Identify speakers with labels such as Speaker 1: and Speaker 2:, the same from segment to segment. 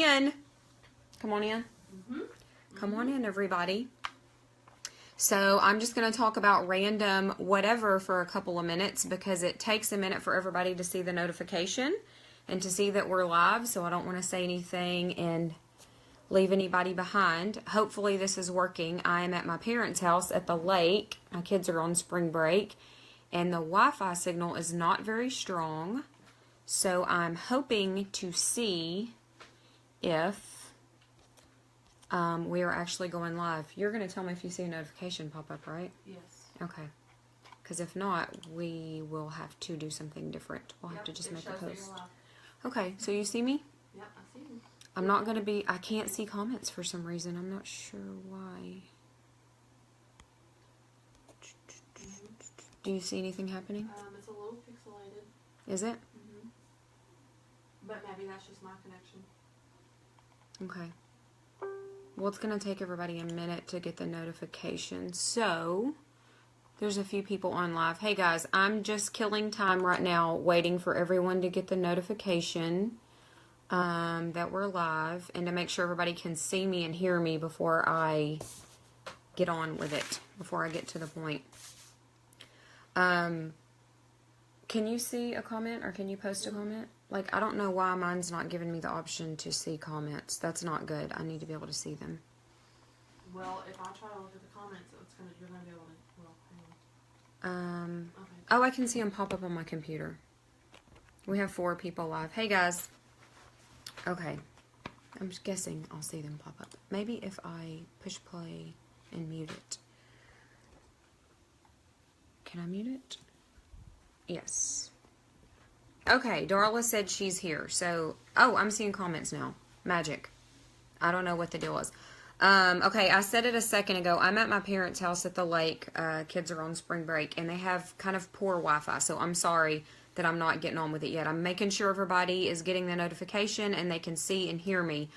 Speaker 1: in. Come on in. Come on in, everybody. So I'm just going to talk about random whatever for a couple of minutes because it takes a minute for everybody to see the notification and to see that we're live. So I don't want to say anything and leave anybody behind. Hopefully this is working. I am at my parents' house at the lake. My kids are on spring break and the Wi-Fi signal is not very strong. So I'm hoping to see if we are actually going live. You're going to tell me if you see a notification pop up, right?
Speaker 2: Yes.
Speaker 1: Okay. Because if not, we will have to do something different. We'll have to just make a post. Okay, so you see me?
Speaker 2: Yep, I see you.
Speaker 1: I'm not going to be, I can't see comments for some reason. I'm not sure why. Do you see anything happening?
Speaker 2: It's a little pixelated.
Speaker 1: Is it?
Speaker 2: But maybe that's just my connection.
Speaker 1: Okay. Well, it's going to take everybody a minute to get the notification. So, there's a few people on live. Hey guys, I'm just killing time right now waiting for everyone to get the notification that we're live and to make sure everybody can see me and hear me before I get on with it, before I get to the point. Can you see a comment or can you post a comment? Like, I don't know why mine's not giving me the option to see comments. That's not good. I need to be able to see them.
Speaker 2: Well, if I try to look at the comments, you're gonna be able to. Well, hang on. Okay.
Speaker 1: Oh, I can see them pop up on my computer. We have 4 people live. Hey guys. Okay. I'm just guessing I'll see them pop up. Maybe if I push play and mute it. Can I mute it? Yes. Okay, Darla said she's here. So, oh, I'm seeing comments now. Magic. I don't know what the deal is. Okay, I said it a second ago. I'm at my parents' house at the lake. Kids are on spring break, and they have kind of poor Wi-Fi. So I'm sorry that I'm not getting on with it yet. I'm making sure everybody is getting the notification and they can see and hear me.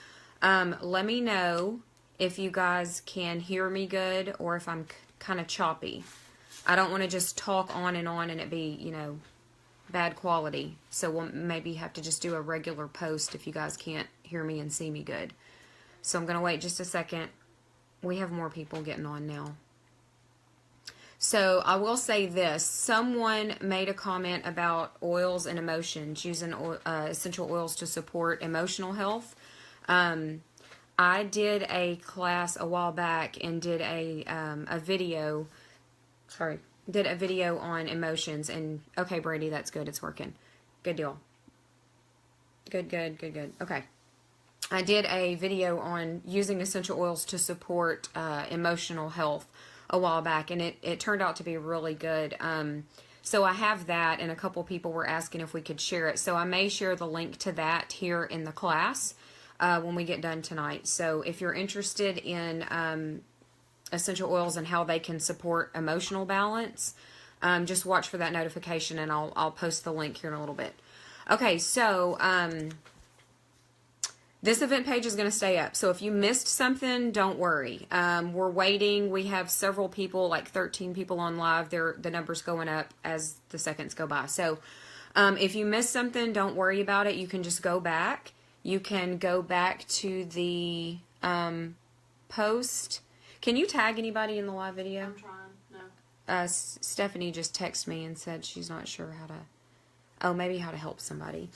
Speaker 1: Let me know if you guys can hear me good or if I'm kind of choppy. I don't want to just talk on and it be, you know, bad quality. So we'll maybe have to just do a regular post if you guys can't hear me and see me good. So I'm going to wait just a second. We have more people getting on now. So I will say this. Someone made a comment about oils and emotions, using essential oils to support emotional health. I did a class a while back and did a video. Sorry. Did a video on emotions and okay, Brady, that's good. It's working. Good deal. Good. Okay. I did a video on using essential oils to support emotional health a while back and it turned out to be really good. So I have that and a couple people were asking if we could share it. So I may share the link to that here in the class when we get done tonight. So if you're interested in essential oils and how they can support emotional balance, just watch for that notification and I'll post the link here in a little bit. Okay, so this event page is going to stay up. So if you missed something, don't worry. We're waiting. We have several people, like 13 people on live. The number's going up as the seconds go by. So if you missed something, don't worry about it. You can just go back. You can go back to the post. Can you tag anybody in the live video?
Speaker 2: I'm trying. No.
Speaker 1: Stephanie just texted me and said she's not sure how to. Oh, maybe how to help somebody.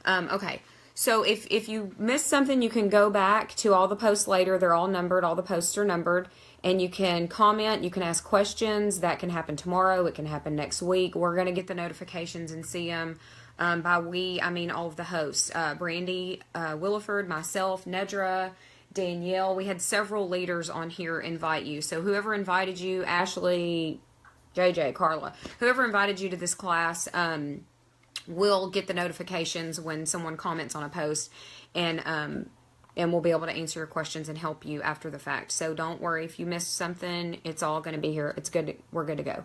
Speaker 1: Okay. So if you missed something, you can go back to all the posts later. They're all numbered. All the posts are numbered. And you can comment. You can ask questions. That can happen tomorrow. It can happen next week. We're going to get the notifications and see them. By we, I mean all of the hosts. Brandy, Williford, myself, Nedra, Danielle. We had several leaders on here invite you. So whoever invited you, Ashley, JJ, Carla, whoever invited you to this class, will get the notifications when someone comments on a post and we'll be able to answer your questions and help you after the fact. So don't worry if you missed something, it's all going to be here. It's good. We're good to go.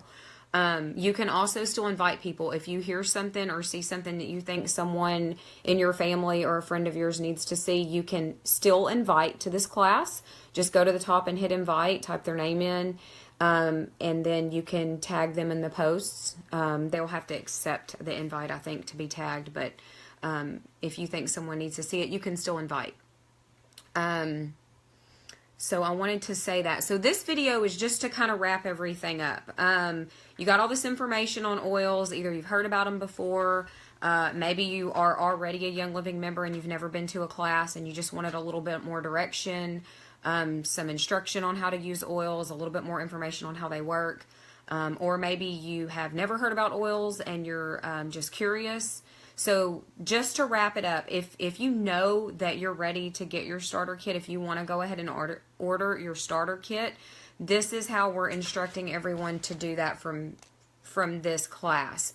Speaker 1: You can also still invite people. If you hear something or see something that you think someone in your family or a friend of yours needs to see, you can still invite to this class. Just go to the top and hit invite, type their name in, and then you can tag them in the posts. They'll have to accept the invite, I think, to be tagged, but if you think someone needs to see it, you can still invite. So I wanted to say that. So this video is just to kind of wrap everything up. You got all this information on oils. Either you've heard about them before, maybe you are already a Young Living member and you've never been to a class and you just wanted a little bit more direction, some instruction on how to use oils, a little bit more information on how they work. Or maybe you have never heard about oils and you're just curious. So just to wrap it up, if you know that you're ready to get your starter kit, if you want to go ahead and order your starter kit, this is how we're instructing everyone to do that from this class.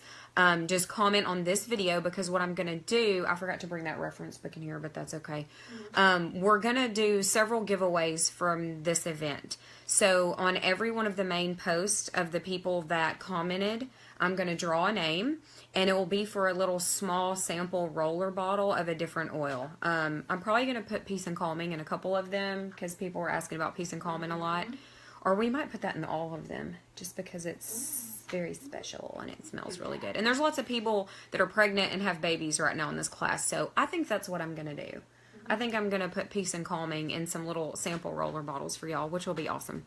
Speaker 1: Just comment on this video, because what I'm going to do, I forgot to bring that reference book in here, but that's okay. We're going to do several giveaways from this event. So on every one of the main posts of the people that commented, I'm going to draw a name, and it will be for a little small sample roller bottle of a different oil. I'm probably going to put Peace and Calming in a couple of them, because people were asking about Peace and Calming a lot. Or we might put that in all of them, just because it's very special and it smells really good. And there's lots of people that are pregnant and have babies right now in this class, so I think that's what I'm going to do. I think I'm going to put Peace and Calming in some little sample roller bottles for y'all, which will be awesome.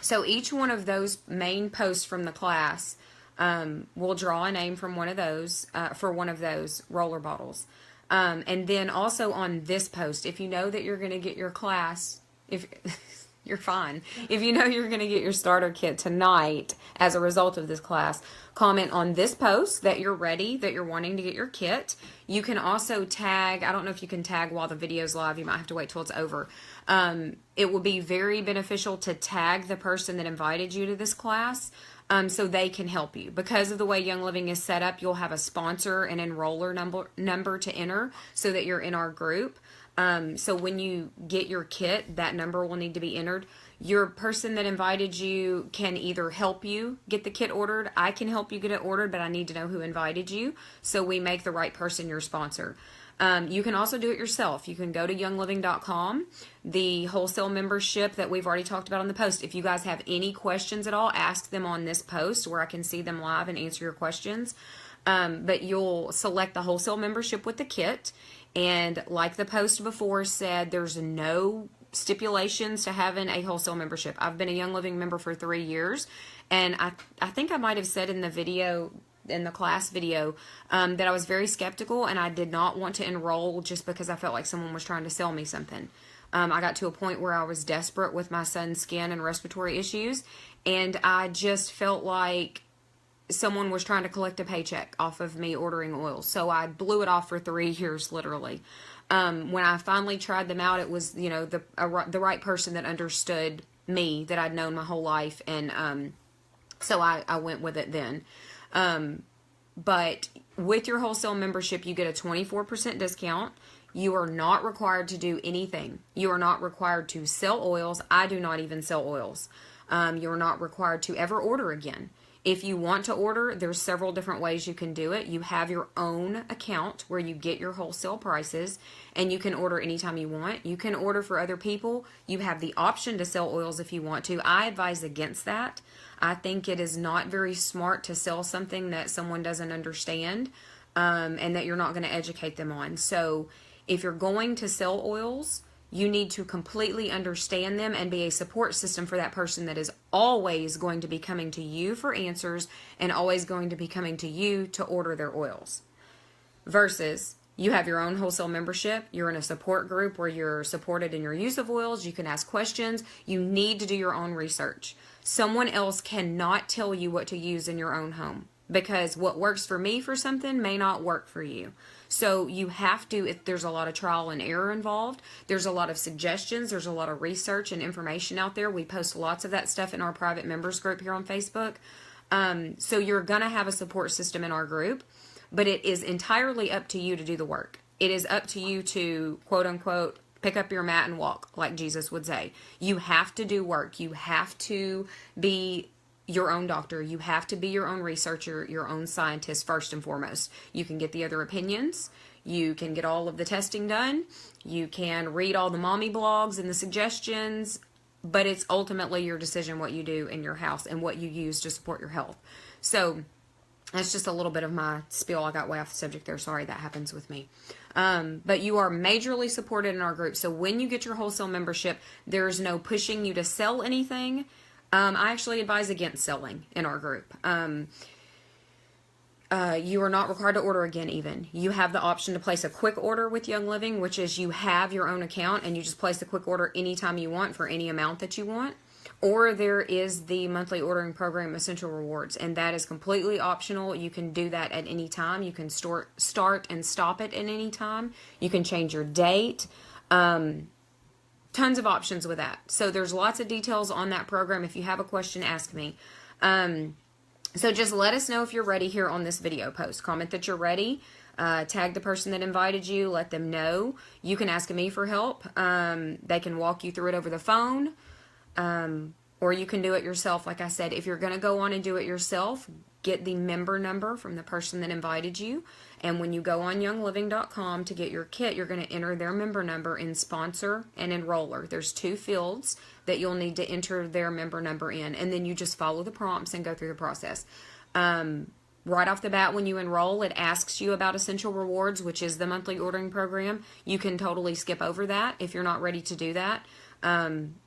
Speaker 1: So each one of those main posts from the class, we'll draw a name from one of those, for one of those roller bottles. And then also on this post, if you know that you're going to get your class, if you're fine. If you know you're going to get your starter kit tonight as a result of this class, comment on this post that you're ready, that you're wanting to get your kit. You can also tag, I don't know if you can tag while the video's live, you might have to wait till it's over. It will be very beneficial to tag the person that invited you to this class, so they can help you. Because of the way Young Living is set up, you'll have a sponsor and enroller number to enter so that you're in our group. So when you get your kit, that number will need to be entered. Your person that invited you can either help you get the kit ordered. I can help you get it ordered, but I need to know who invited you, so we make the right person your sponsor. You can also do it yourself. You can go to youngliving.com, the wholesale membership that we've already talked about on the post. If you guys have any questions at all, ask them on this post where I can see them live and answer your questions. But you'll select the wholesale membership with the kit. And like the post before said, there's no stipulations to having a wholesale membership. I've been a Young Living member for 3 years, and I think I might have said in the video, in the class video, that I was very skeptical and I did not want to enroll just because I felt like someone was trying to sell me something. I got to a point where I was desperate with my son's skin and respiratory issues, and I just felt like someone was trying to collect a paycheck off of me ordering oils. So I blew it off for 3 years, literally. When I finally tried them out, it was, you know, the right person that understood me, that I'd known my whole life. And so I went with it then. But with your wholesale membership, you get a 24% discount. You are not required to do anything. You are not required to sell oils. I do not even sell oils. You are not required to ever order again. If you want to order, there's several different ways you can do it. You have your own account where you get your wholesale prices, and you can order anytime you want. You can order for other people. You have the option to sell oils if you want to. I advise against that. I think it is not very smart to sell something that someone doesn't understand, and that you're not going to educate them on. So if you're going to sell oils, you need to completely understand them and be a support system for that person that is always going to be coming to you for answers and always going to be coming to you to order their oils. Versus you have your own wholesale membership, you're in a support group where you're supported in your use of oils, you can ask questions, you need to do your own research. Someone else cannot tell you what to use in your own home, because what works for me for something may not work for you. So you have to, if there's a lot of trial and error involved, there's a lot of suggestions, there's a lot of research and information out there. We post lots of that stuff in our private members group here on Facebook. So you're going to have a support system in our group, but it is entirely up to you to do the work. It is up to you to, quote unquote, pick up your mat and walk, like Jesus would say. You have to do work. You have to be your own doctor. You have to be your own researcher, your own scientist first and foremost. You can get the other opinions. You can get all of the testing done. You can read all the mommy blogs and the suggestions, but it's ultimately your decision what you do in your house and what you use to support your health. So that's just a little bit of my spiel. I got way off the subject there. Sorry, that happens with me. But you are majorly supported in our group. So when you get your wholesale membership, there's no pushing you to sell anything. I actually advise against selling in our group. You are not required to order again even. You have the option to place a quick order with Young Living, which is you have your own account and you just place a quick order anytime you want for any amount that you want. Or there is the monthly ordering program, Essential Rewards, and that is completely optional. You can do that at any time. You can start and stop it at any time. You can change your date. Tons of options with that. So there's lots of details on that program. If you have a question, ask me. So just let us know if you're ready here on this video post. Comment that you're ready. Tag the person that invited you. Let them know. You can ask me for help. They can walk you through it over the phone. Or you can do it yourself. Like I said, if you're going to go on and do it yourself, get the member number from the person that invited you. And when you go on youngliving.com to get your kit, you're going to enter their member number in sponsor and enroller. There's 2 fields that you'll need to enter their member number in. And then you just follow the prompts and go through the process. Right off the bat, when you enroll, it asks you about Essential Rewards, which is the monthly ordering program. You can totally skip over that if you're not ready to do that.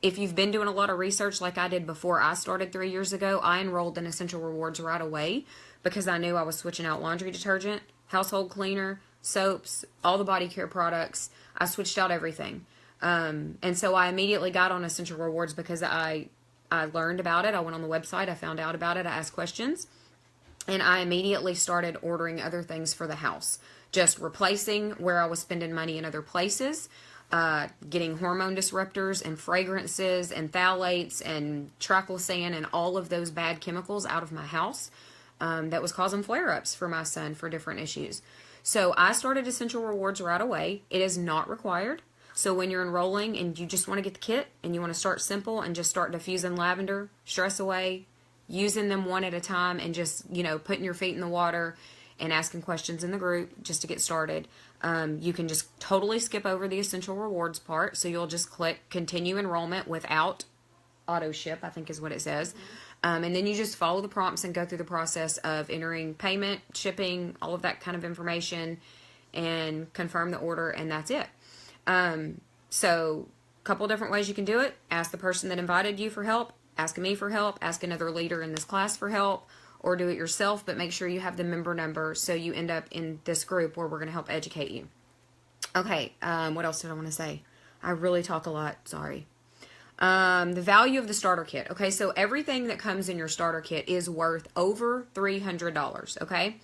Speaker 1: If you've been doing a lot of research like I did before I started 3 years ago, I enrolled in Essential Rewards right away because I knew I was switching out laundry detergent, household cleaner, soaps, all the body care products. I switched out everything. And so I immediately got on Essential Rewards because I learned about it. I went on the website. I found out about it. I asked questions. And I immediately started ordering other things for the house. Just replacing where I was spending money in other places. Getting hormone disruptors and fragrances and phthalates and triclosan and all of those bad chemicals out of my house that was causing flare-ups for my son for different issues. So I started Essential Rewards right away. It is not required. So when you're enrolling and you just want to get the kit and you want to start simple and just start diffusing lavender, stress away, using them one at a time and just, putting your feet in the water and asking questions in the group just to get started. You can just totally skip over the Essential Rewards part. So you'll just click continue enrollment without auto ship, I think is what it says. And then you just follow the prompts and go through the process of entering payment, shipping, all of that kind of information and confirm the order, and that's it. So a couple different ways you can do it. Ask the person that invited you for help. Ask me for help. Ask another leader in this class for help. Or do it yourself, but make sure you have the member number so you end up in this group where we're going to help educate you. Okay, what else did I want to say? I really talk a lot, sorry. The value of the starter kit. Okay, so everything that comes in your starter kit is worth over $300, okay?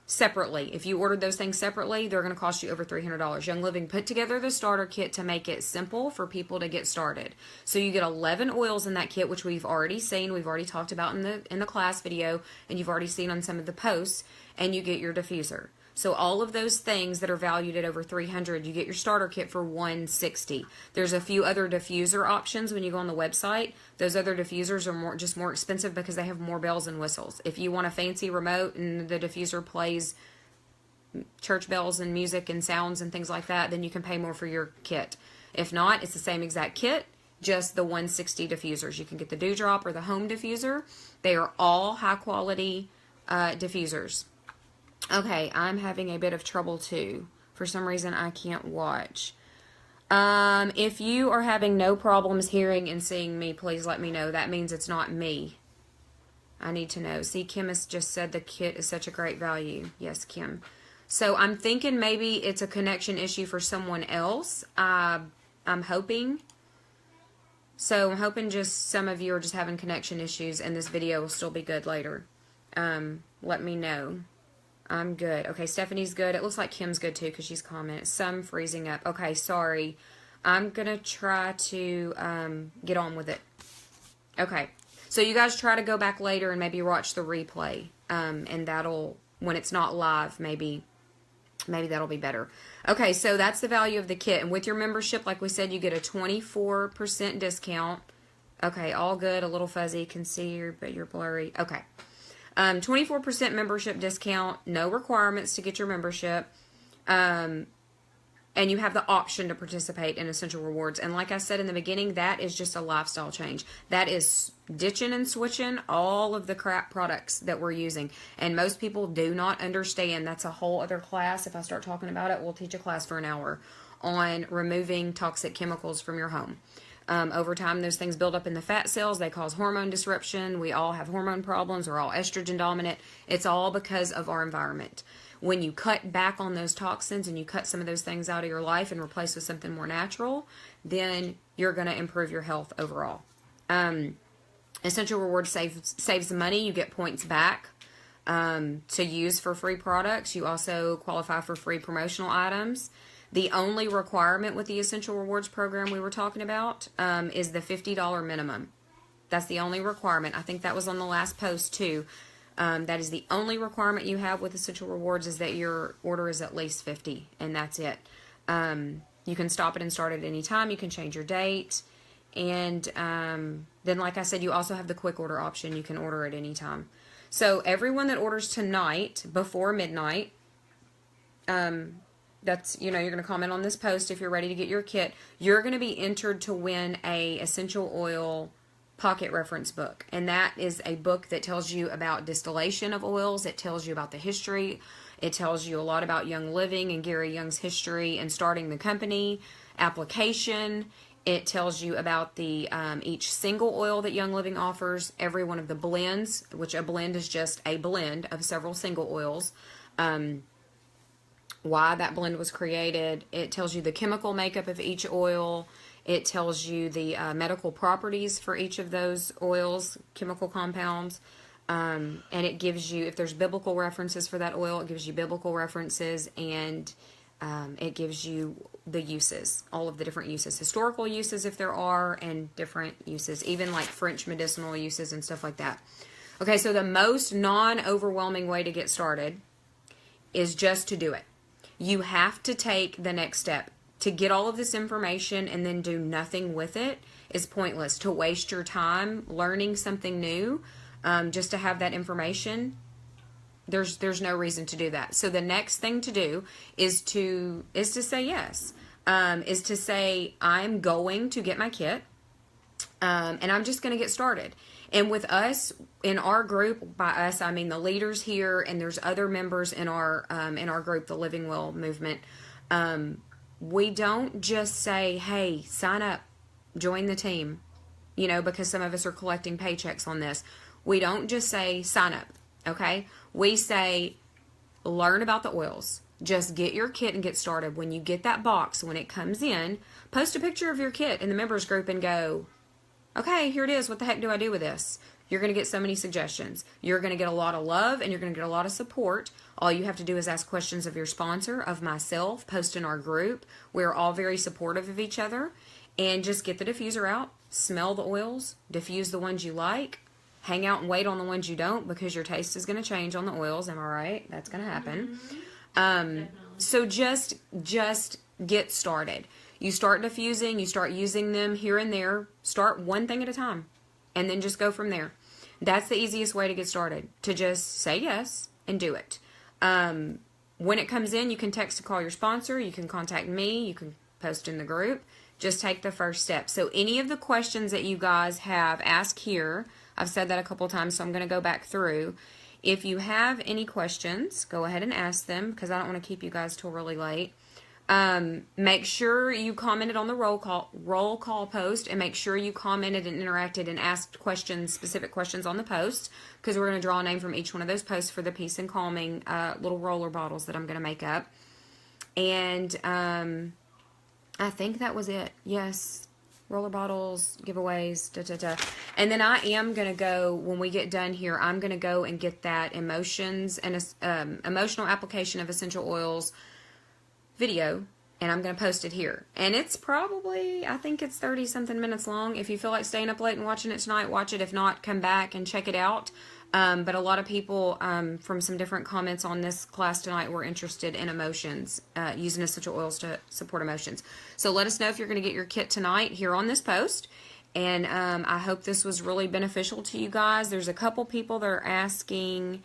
Speaker 1: Separately. If you ordered those things separately, they're going to cost you over $300. Young Living put together the starter kit to make it simple for people to get started. So you get 11 oils in that kit, which we've already seen. We've already talked about in the class video, and you've already seen on some of the posts. And you get your diffuser. So all of those things that are valued at over $300, you get your starter kit for $160. There's a few other diffuser options when you go on the website. Those other diffusers are more expensive because they have more bells and whistles. If you want a fancy remote and the diffuser plays church bells and music and sounds and things like that, then you can pay more for your kit. If not, it's the same exact kit, just the $160 diffusers. You can get the Dewdrop or the Home diffuser. They are all high quality diffusers. Okay, I'm having a bit of trouble too. For some reason, I can't watch. If you are having no problems hearing and seeing me, please let me know. That means it's not me. I need to know. See, Kim has just said the kit is such a great value. Yes, Kim. So I'm thinking maybe it's a connection issue for someone else. I'm hoping. So I'm hoping just some of you are just having connection issues and this video will still be good later. Let me know. I'm good. Okay, Stephanie's good. It looks like Kim's good too because she's commented. Some freezing up. Okay, sorry. I'm going to try to get on with it. Okay, so you guys try to go back later and maybe watch the replay. And that'll, when it's not live, maybe that'll be better. Okay, so that's the value of the kit. And with your membership, like we said, you get a 24% discount. Okay, all good. A little fuzzy. Can see you, but you're blurry. Okay. 24% membership discount, no requirements to get your membership. And you have the option to participate in Essential Rewards. And like I said in the beginning, that is just a lifestyle change. That is ditching and switching all of the crap products that we're using. And most people do not understand. That's a whole other class. If I start talking about it, we'll teach a class for an hour on removing toxic chemicals from your home. Over time, those things build up in the fat cells. They cause hormone disruption. We all have hormone problems. We're all estrogen dominant. It's all because of our environment. When you cut back on those toxins and you cut some of those things out of your life and replace with something more natural, then you're going to improve your health overall. Essential Rewards saves money. You get points back to use for free products. You also qualify for free promotional items. The only requirement with the Essential Rewards program we were talking about is the $50 minimum. That's the only requirement. I think that was on the last post too. That is the only requirement you have with Essential Rewards, is that your order is at least 50, and that's it. You can stop it and start at any time. You can change your date. And then, like I said, you also have the quick order option. You can order at any time. So everyone that orders tonight before midnight, that's, you're going to comment on this post if you're ready to get your kit. You're going to be entered to win a essential oil pocket reference book, and that is a book that tells you about distillation of oils. It tells you about the history. It tells you a lot about Young Living and Gary Young's history and starting the company, application. It tells you about the each single oil that Young Living offers, every one of the blends, which a blend is just a blend of several single oils, why that blend was created. It tells you the chemical makeup of each oil. It tells you the medical properties for each of those oils, chemical compounds, and it gives you, if there's biblical references for that oil, it gives you biblical references, and it gives you the uses, all of the different uses, historical uses if there are, and different uses, even like French medicinal uses and stuff like that. Okay, so the most non-overwhelming way to get started is just to do it. You have to take the next step. To get all of this information and then do nothing with it is pointless. To waste your time learning something new just to have that information, there's no reason to do that. So the next thing to do is to say yes. Is to say, I'm going to get my kit and I'm just going to get started. And with us, in our group, by us I mean the leaders here, and there's other members in our group, the Living Well movement. We don't just say, hey, sign up, join the team, because some of us are collecting paychecks on this. We don't just say, sign up, okay? We say, learn about the oils. Just get your kit and get started. When you get that box, when it comes in, post a picture of your kit in the members group and go, okay, here it is. What the heck do I do with this? You're going to get so many suggestions. You're going to get a lot of love, and you're going to get a lot of support. All you have to do is ask questions of your sponsor, of myself, post in our group. We're all very supportive of each other. And just get the diffuser out, smell the oils, diffuse the ones you like, hang out and wait on the ones you don't, because your taste is going to change on the oils. Am I right? That's going to happen. So just get started. You start diffusing, you start using them here and there. Start one thing at a time, and then just go from there. That's the easiest way to get started, to just say yes and do it. When it comes in, you can text or call your sponsor. You can contact me. You can post in the group. Just take the first step. So any of the questions that you guys have, ask here. I've said that a couple times, so I'm going to go back through. If you have any questions, go ahead and ask them, because I don't want to keep you guys till really late. Make sure you commented on the roll call post, and make sure you commented and interacted and asked specific questions on the post, because we're going to draw a name from each one of those posts for the Peace and Calming little roller bottles that I'm going to make up. And I think that was it. Yes, roller bottles, giveaways, And then I am going to go, when we get done here, I'm going to go and get that emotional application of essential oils video, and I'm going to post it here. And it's probably, I think it's 30 something minutes long. If you feel like staying up late and watching it tonight, watch it. If not, come back and check it out. But a lot of people from some different comments on this class tonight were interested in emotions, using essential oils to support emotions. So let us know if you're going to get your kit tonight here on this post. And I hope this was really beneficial to you guys. There's a couple people that are asking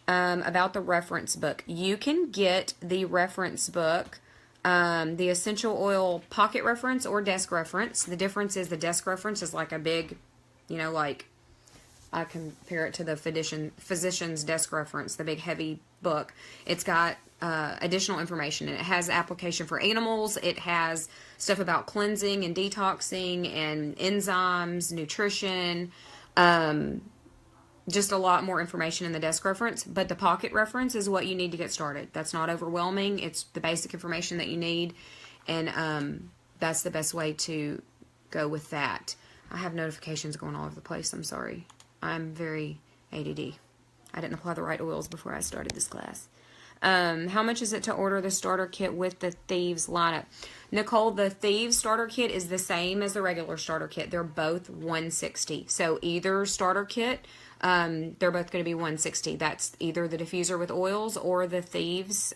Speaker 1: about the reference book. You can get the reference book The essential oil pocket reference or desk reference. The difference is the desk reference is like a big, like I compare it to the physician's desk reference, the big heavy book. It's got additional information, and it has application for animals. It has stuff about cleansing and detoxing and enzymes, nutrition, just a lot more information in the desk reference. But the pocket reference is what you need to get started. That's not overwhelming. It's the basic information that you need, and that's the best way to go with that. I have notifications going all over the place. I'm sorry. I'm very ADD. I didn't apply the right oils before I started this class. How much is it to order the starter kit with the Thieves lineup? Nicole, the Thieves starter kit is the same as the regular starter kit. They're both $160. So either starter kit, they're both going to be $160. That's either the diffuser with oils or the Thieves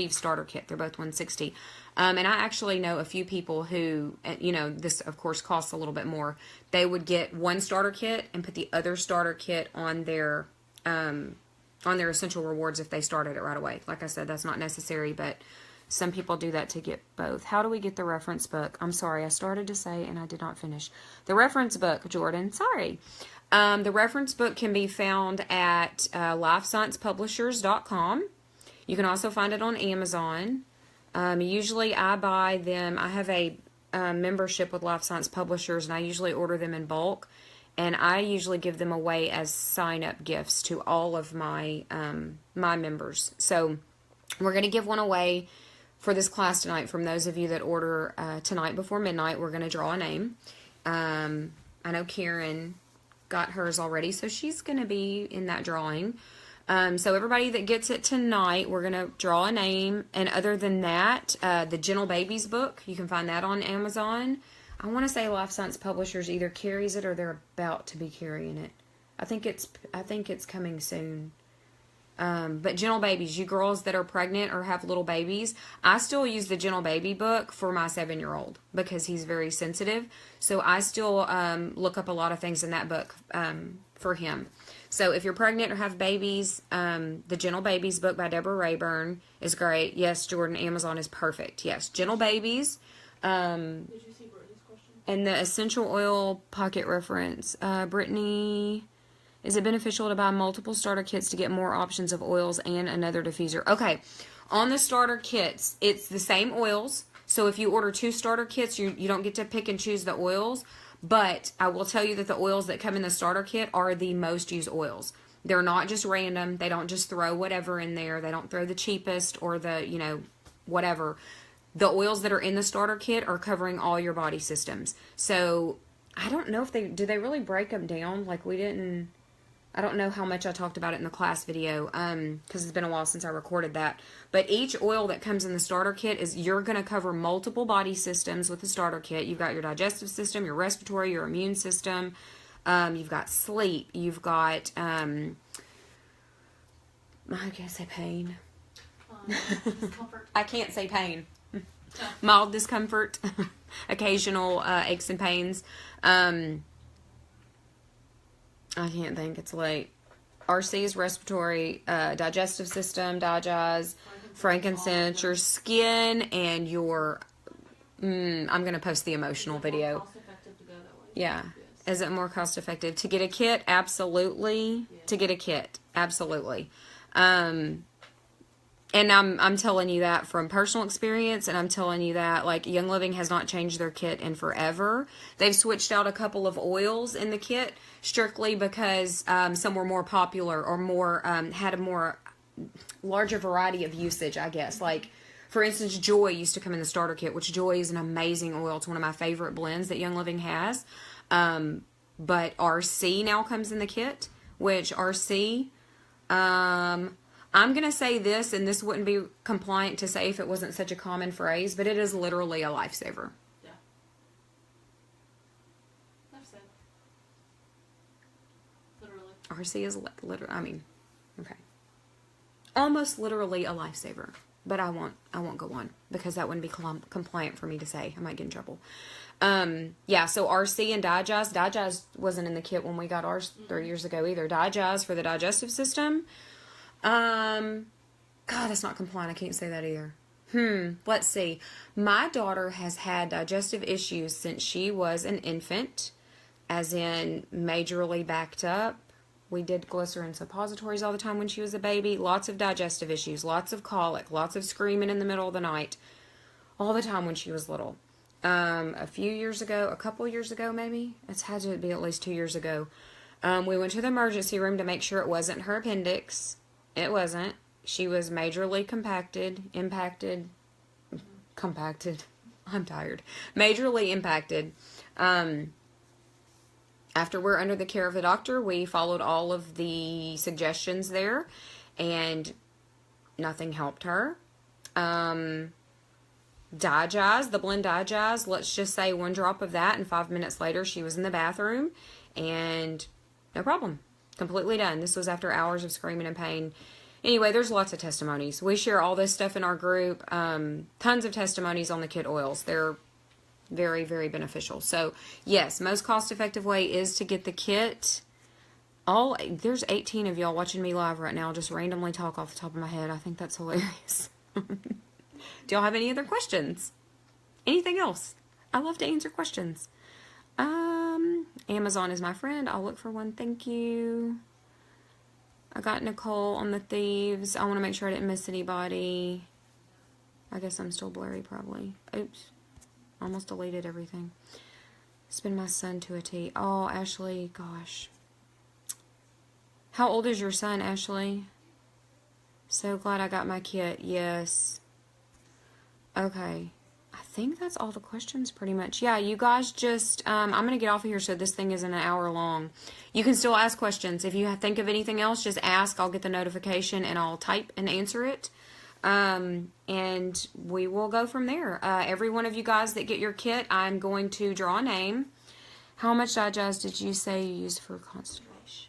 Speaker 1: starter kit. They're both $160. And I actually know a few people who, this of course costs a little bit more. They would get one starter kit and put the other starter kit on their essential rewards if they started it right away. Like I said, that's not necessary, but some people do that to get both. How do we get the reference book? I'm sorry, I started to say and I did not finish. The reference book, Jordan, sorry. The reference book can be found at lifesciencepublishers.com. You can also find it on Amazon. Usually I buy them. I have a membership with Life Science Publishers, and I usually order them in bulk. And I usually give them away as sign-up gifts to all of my my members. So we're going to give one away for this class tonight from those of you that order tonight before midnight. We're going to draw a name. I know Karen got hers already, so she's going to be in that drawing. So everybody that gets it tonight, we're going to draw a name. And other than that, the Gentle Babies book, you can find that on Amazon. I want to say Life Science Publishers either carries it or they're about to be carrying it. I think it's coming soon. But Gentle Babies, you girls that are pregnant or have little babies, I still use the Gentle Baby book for my 7-year-old because he's very sensitive. So I still look up a lot of things in that book for him. So if you're pregnant or have babies, the Gentle Babies book by Deborah Rayburn is great. Yes, Jordan, Amazon is perfect. Yes, Gentle Babies.
Speaker 2: Did you see Brittany's question?
Speaker 1: And the essential oil pocket reference. Brittany, is it beneficial to buy multiple starter kits to get more options of oils and another diffuser? Okay, on the starter kits, it's the same oils. So if you order 2 starter kits, you don't get to pick and choose the oils. But I will tell you that the oils that come in the starter kit are the most used oils. They're not just random. They don't just throw whatever in there. They don't throw the cheapest or the, whatever. The oils that are in the starter kit are covering all your body systems. So I don't know if do they really break them down? Like I don't know how much I talked about it in the class video, because it's been a while since I recorded that. But each oil that comes in the starter kit you're going to cover multiple body systems with the starter kit. You've got your digestive system, your respiratory, your immune system. You've got sleep. You've got, I can't say pain.
Speaker 2: Discomfort.
Speaker 1: I can't say pain. Mild discomfort, occasional aches and pains. I can't think. It's late. RC is respiratory, digestive system, digest, frankincense, your skin, and your... I'm going to post the emotional video.
Speaker 2: Cost effective to go that way.
Speaker 1: Yeah.
Speaker 2: Yes.
Speaker 1: Is it more cost effective? To get a kit? Absolutely.
Speaker 2: Yeah.
Speaker 1: To get a kit. Absolutely. And I'm telling you that from personal experience, and I'm telling you that, like, Young Living has not changed their kit in forever. They've switched out a couple of oils in the kit strictly because some were more popular or more had a more larger variety of usage, I guess. Like, for instance, Joy used to come in the starter kit, which Joy is an amazing oil. It's one of my favorite blends that Young Living has. But RC now comes in the kit, which RC... I'm going to say this, and this wouldn't be compliant to say if it wasn't such a common phrase, but it is literally a lifesaver.
Speaker 2: Yeah. I've said. Literally.
Speaker 1: RC is literally, okay. Almost literally a lifesaver. But I won't go on because that wouldn't be compliant for me to say. I might get in trouble. Yeah, so RC and Digest. Digest wasn't in the kit when we got ours 3 years ago either. Digest for the digestive system. God, that's not compliant. I can't say that either. Let's see. My daughter has had digestive issues since she was an infant, as in majorly backed up. We did glycerin suppositories all the time when she was a baby. Lots of digestive issues, lots of colic, lots of screaming in the middle of the night, all the time when she was little. A couple years ago maybe, it's had to be at least 2 years ago, we went to the emergency room to make sure it wasn't her appendix. It wasn't. She was majorly compacted. I'm tired. Majorly impacted. After we're under the care of the doctor, we followed all of the suggestions there, and nothing helped her. Digize, the Blend Digize, let's just say 1 drop of that, and 5 minutes later she was in the bathroom, and no problem. Completely done. This was after hours of screaming and pain. Anyway, there's lots of testimonies. We share all this stuff in our group. Tons of testimonies on the kid oils. They're very, very beneficial. So, yes, most cost-effective way is to get the kit. There's 18 of y'all watching me live right now, just randomly talk off the top of my head. I think that's hilarious. Do y'all have any other questions? Anything else? I love to answer questions. Amazon is my friend. I'll look for one. Thank you. I got Nicole on the thieves. I want to make sure I didn't miss anybody. I guess I'm still blurry, probably. Oops. Almost deleted everything. Spin my son to a T. Oh, Ashley, gosh. How old is your son, Ashley? So glad I got my kit. Yes. Okay. I think that's all the questions pretty much. Yeah, you guys just, I'm going to get off of here so this thing isn't an hour long. You can still ask questions. If you think of anything else, just ask. I'll get the notification and I'll type and answer it. And we will go from there. Every one of you guys that get your kit, I'm going to draw a name. How much Digize did you say you use for constipation?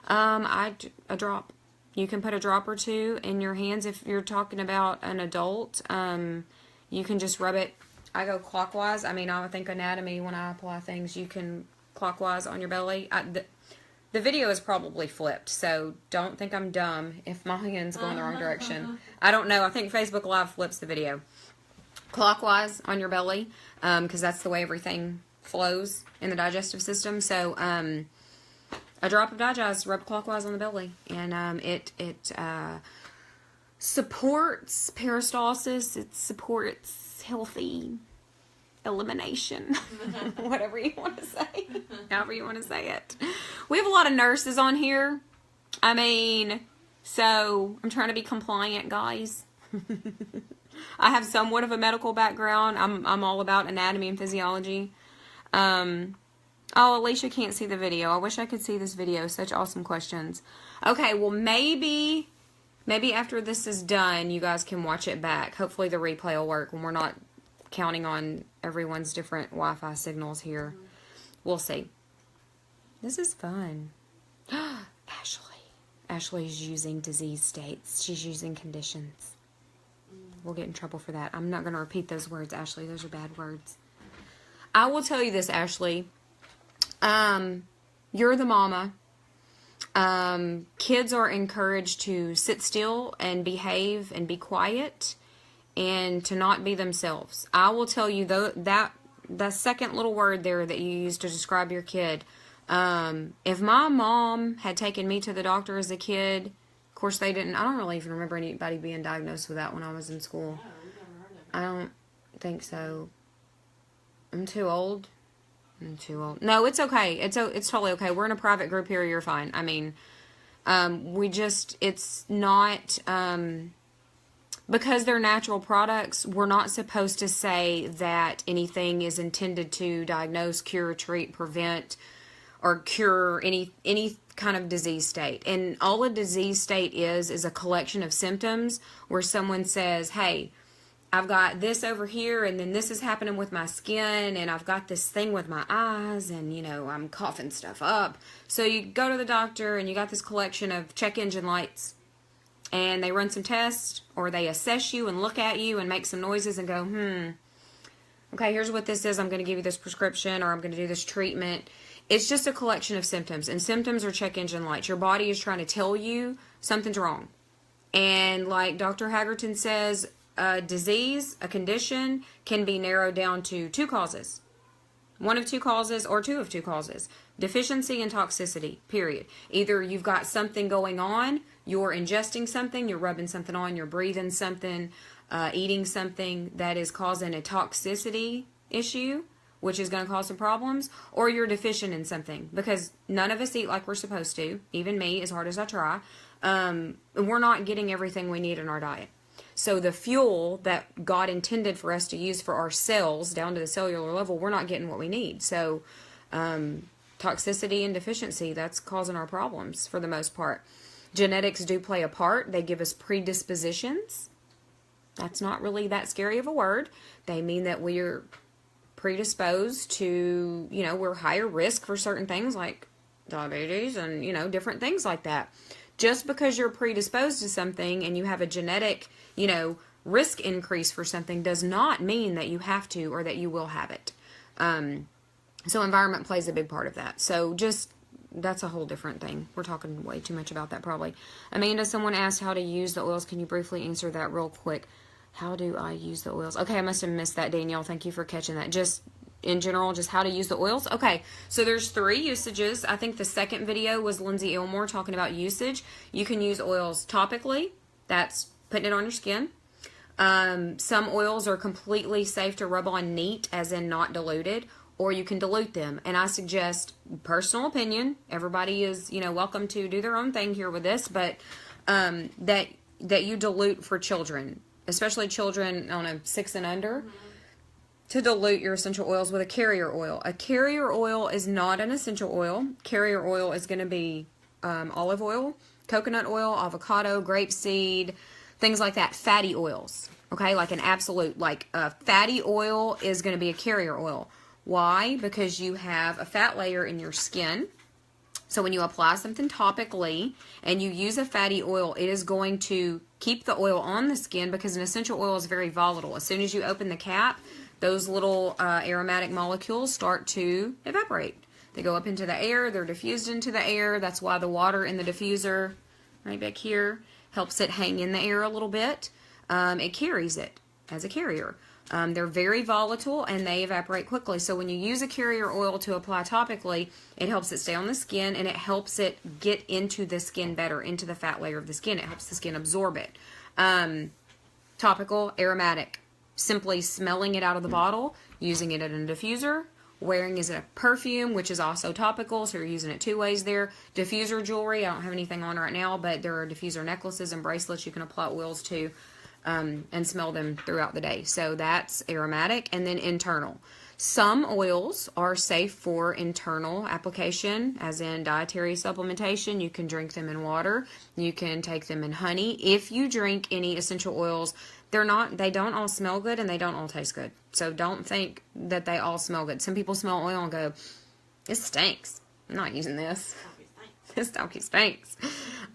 Speaker 1: A drop. You can put a drop or two in your hands if you're talking about an adult. You can just rub it. I go clockwise. I mean, I would think anatomy, when I apply things, you can clockwise on your belly. The video is probably flipped, so don't think I'm dumb if my hand's going the wrong direction. I don't know. I think Facebook Live flips the video. Clockwise on your belly, because that's the way everything flows in the digestive system. So, a drop of Digize, rub clockwise on the belly, and it supports peristalsis. It supports healthy elimination. Whatever you want to say. However you want to say it. We have a lot of nurses on here. I mean, so I'm trying to be compliant, guys. I have somewhat of a medical background. I'm all about anatomy and physiology. Oh, Alicia can't see the video. I wish I could see this video. Such awesome questions. Okay, well, maybe after this is done, you guys can watch it back. Hopefully the replay will work when we're not counting on everyone's different Wi-Fi signals here. We'll see. This is fun. Ashley's using disease states. She's using conditions. We'll get in trouble for that. I'm not going to repeat those words, Ashley. Those are bad words. I will tell you this, Ashley. You're the mama. Kids are encouraged to sit still and behave and be quiet and to not be themselves. I will tell you that the second little word there that you used to describe your kid, if my mom had taken me to the doctor as a kid, of course they didn't, I don't really even remember anybody being diagnosed with that when I was in school.
Speaker 2: No, we've never heard of it.
Speaker 1: I don't think so. I'm too old. No, it's okay. It's totally okay. We're in a private group here. You're fine. I mean, it's not, because they're natural products, we're not supposed to say that anything is intended to diagnose, cure, treat, prevent, or cure any kind of disease state. And all a disease state is a collection of symptoms where someone says, hey, I've got this over here, and then this is happening with my skin, and I've got this thing with my eyes, and, I'm coughing stuff up. So you go to the doctor, and you got this collection of check engine lights, and they run some tests, or they assess you and look at you and make some noises and go, okay, here's what this is. I'm going to give you this prescription, or I'm going to do this treatment. It's just a collection of symptoms, and symptoms are check engine lights. Your body is trying to tell you something's wrong. And like Dr. Hagerton says, a disease, a condition, can be narrowed down to two causes. One of two causes or two of two causes. Deficiency and toxicity, period. Either you've got something going on, you're ingesting something, you're rubbing something on, you're breathing something, eating something that is causing a toxicity issue, which is going to cause some problems, or you're deficient in something, because none of us eat like we're supposed to, even me, as hard as I try. We're not getting everything we need in our diet. So the fuel that God intended for us to use for our cells, down to the cellular level, we're not getting what we need. So toxicity and deficiency, that's causing our problems for the most part. Genetics do play a part. They give us predispositions. That's not really that scary of a word. They mean that we're predisposed to, we're higher risk for certain things like diabetes and, different things like that. Just because you're predisposed to something and you have a genetic, risk increase for something does not mean that you have to or that you will have it. So environment plays a big part of that. So that's a whole different thing. We're talking way too much about that probably. Amanda, someone asked how to use the oils. Can you briefly answer that real quick? How do I use the oils? Okay, I must have missed that, Danielle. Thank you for catching that. Just in general, just how to use the oils. Okay, so there's 3 usages. I think the second video was Lindsay Elmore talking about usage. You can use oils topically. That's putting it on your skin. Some oils are completely safe to rub on neat, as in not diluted, or you can dilute them. And I suggest, personal opinion, everybody is, welcome to do their own thing here with this, but that you dilute for children, especially children on a 6 and under, to dilute your essential oils with a carrier oil. A carrier oil is not an essential oil. Carrier oil is going to be olive oil, coconut oil, avocado, grapeseed, things like that. Fatty oils, okay? Like an absolute, like a fatty oil is going to be a carrier oil. Why? Because you have a fat layer in your skin. So when you apply something topically and you use a fatty oil, it is going to keep the oil on the skin, because an essential oil is very volatile. As soon as you open the cap, those little aromatic molecules start to evaporate. They go up into the air, they're diffused into the air. That's why the water in the diffuser, right back here, helps it hang in the air a little bit. It carries it as a carrier. They're very volatile and they evaporate quickly. So when you use a carrier oil to apply topically, it helps it stay on the skin and it helps it get into the skin better, into the fat layer of the skin. It helps the skin absorb it. Topical, aromatic. Simply smelling it out of the bottle, using it in a diffuser, wearing it as a perfume, which is also topical, so you're using it 2 ways there. Diffuser jewelry, I don't have anything on right now, but there are diffuser necklaces and bracelets you can apply oils to. And smell them throughout the day. So that's aromatic. And then internal. Some oils are safe for internal application, as in dietary supplementation. You can drink them in water. You can take them in honey. If you drink any essential oils, they don't all smell good and they don't all taste good. So don't think that they all smell good. Some people smell oil and go, "It stinks. I'm not using this. This donkey stinks."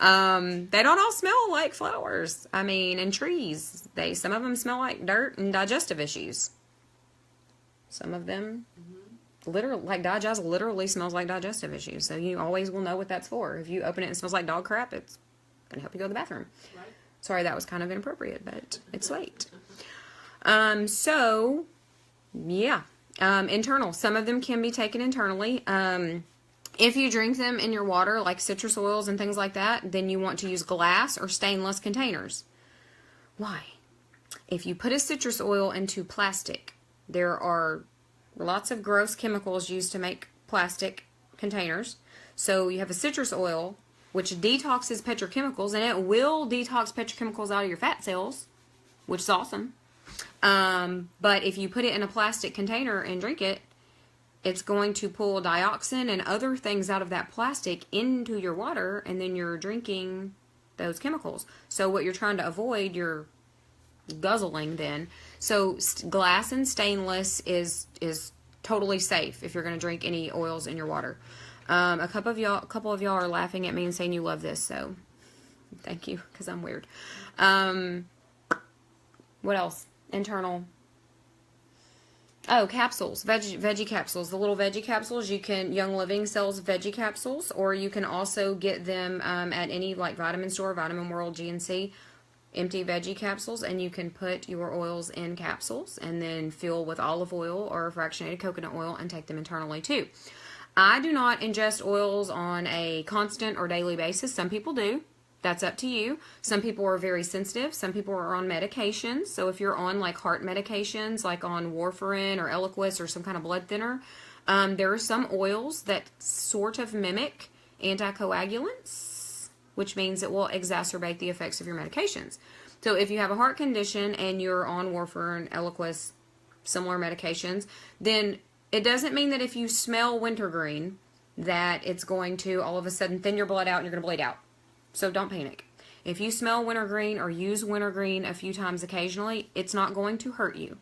Speaker 1: They don't all smell like flowers. I mean, and trees. Some of them smell like dirt and digestive issues. Some of them, literally smells like digestive issues. So you always will know what that's for. If you open it and it smells like dog crap, it's going to help you go to the bathroom. Right. Sorry, that was kind of inappropriate, but it's late. So, yeah. Internal. Some of them can be taken internally. If you drink them in your water, like citrus oils and things like that, then you want to use glass or stainless containers. Why? If you put a citrus oil into plastic, there are lots of gross chemicals used to make plastic containers. So you have a citrus oil, which detoxes petrochemicals, and it will detox petrochemicals out of your fat cells, which is awesome. But if you put it in a plastic container and drink it, it's going to pull dioxin and other things out of that plastic into your water, and then you're drinking those chemicals. So what you're trying to avoid, you're guzzling then. So glass and stainless is totally safe if you're going to drink any oils in your water. A couple of y'all are laughing at me and saying you love this, so thank you, because I'm weird. What else? Internal. Oh, capsules, veggie capsules, the little veggie capsules. You can, Young Living sells veggie capsules, or you can also get them at any like vitamin store, Vitamin World, GNC, empty veggie capsules, and you can put your oils in capsules and then fill with olive oil or fractionated coconut oil and take them internally too. I do not ingest oils on a constant or daily basis. Some people do. That's up to you. Some people are very sensitive. Some people are on medications. So if you're on like heart medications, like on warfarin or Eliquis or some kind of blood thinner, there are some oils that sort of mimic anticoagulants, which means it will exacerbate the effects of your medications. So if you have a heart condition and you're on warfarin, Eliquis, similar medications, then it doesn't mean that if you smell wintergreen that it's going to all of a sudden thin your blood out and you're going to bleed out. So don't panic. If you smell wintergreen or use wintergreen a few times occasionally, it's not going to hurt you.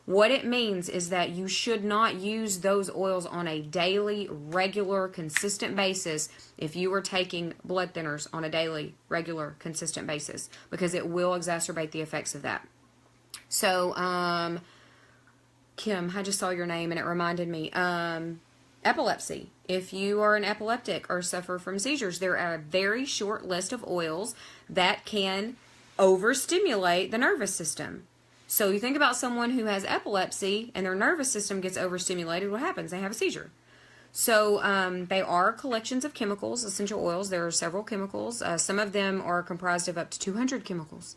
Speaker 1: What it means is that you should not use those oils on a daily, regular, consistent basis if you are taking blood thinners on a daily, regular, consistent basis, because it will exacerbate the effects of that. So, Kim, I just saw your name and it reminded me. Epilepsy. If you are an epileptic or suffer from seizures, there are a very short list of oils that can overstimulate the nervous system. So you think about someone who has epilepsy and their nervous system gets overstimulated, what happens? They have a seizure. So they are collections of chemicals, essential oils. There are several chemicals. Some of them are comprised of up to 200 chemicals.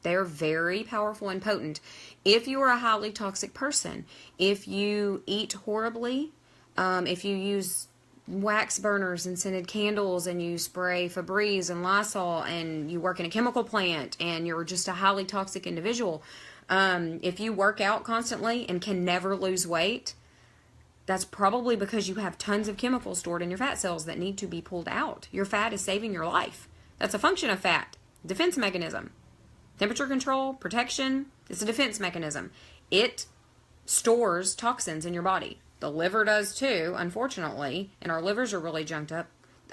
Speaker 1: They are very powerful and potent. If you are a highly toxic person, if you eat horribly, if you use wax burners and scented candles and you spray Febreze and Lysol and you work in a chemical plant and you're just a highly toxic individual, if you work out constantly and can never lose weight, that's probably because you have tons of chemicals stored in your fat cells that need to be pulled out. Your fat is saving your life. That's a function of fat. Defense mechanism. Temperature control, protection, it's a defense mechanism. It stores toxins in your body. The liver does too, unfortunately, and our livers are really junked up.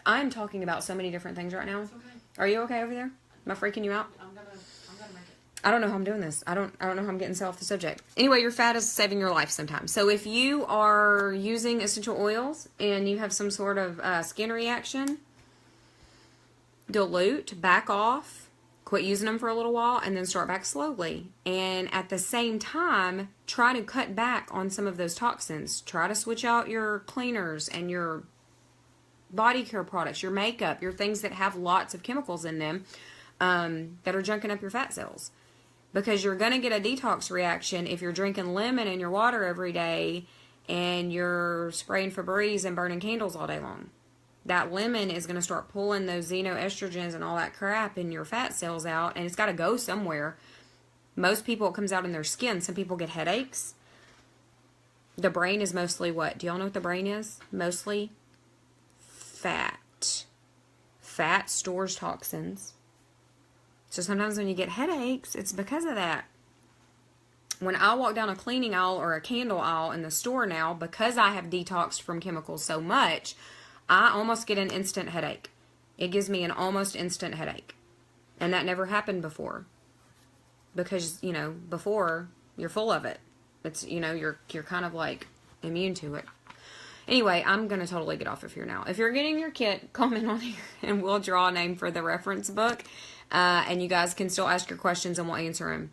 Speaker 1: I'm talking about so many different things right now.
Speaker 2: It's okay.
Speaker 1: Are you okay over there? Am I freaking you out?
Speaker 2: I'm gonna make it.
Speaker 1: I don't know how I'm doing this. I don't know how I'm getting off the subject. Anyway, your fat is saving your life sometimes. So if you are using essential oils and you have some sort of skin reaction, dilute, back off, quit using them for a little while, and then start back slowly. And at the same time, try to cut back on some of those toxins. Try to switch out your cleaners and your body care products, your makeup, your things that have lots of chemicals in them that are junking up your fat cells. Because you're going to get a detox reaction if you're drinking lemon in your water every day and you're spraying Febreze and burning candles all day long. That lemon is going to start pulling those xenoestrogens and all that crap in your fat cells out, and it's got to go somewhere. Most people, it comes out in their skin. Some people get headaches. The brain is mostly what? Do y'all know what the brain is? Mostly fat. Fat stores toxins. So sometimes when you get headaches, it's because of that. When I walk down a cleaning aisle or a candle aisle in the store now, because I have detoxed from chemicals so much, I almost get an instant headache. It gives me an almost instant headache. And that never happened before. Because, before, you're full of it. It's, you're kind of like immune to it. Anyway, I'm going to totally get off of here now. If you're getting your kit, comment on here and we'll draw a name for the reference book. And you guys can still ask your questions and we'll answer them.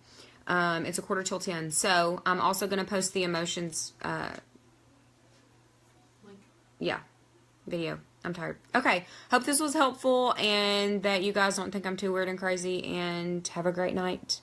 Speaker 1: It's 9:45. So I'm also going to post the emotions.
Speaker 2: Link.
Speaker 1: Yeah. Video. I'm tired. Okay. Hope this was helpful and that you guys don't think I'm too weird and crazy, and have a great night.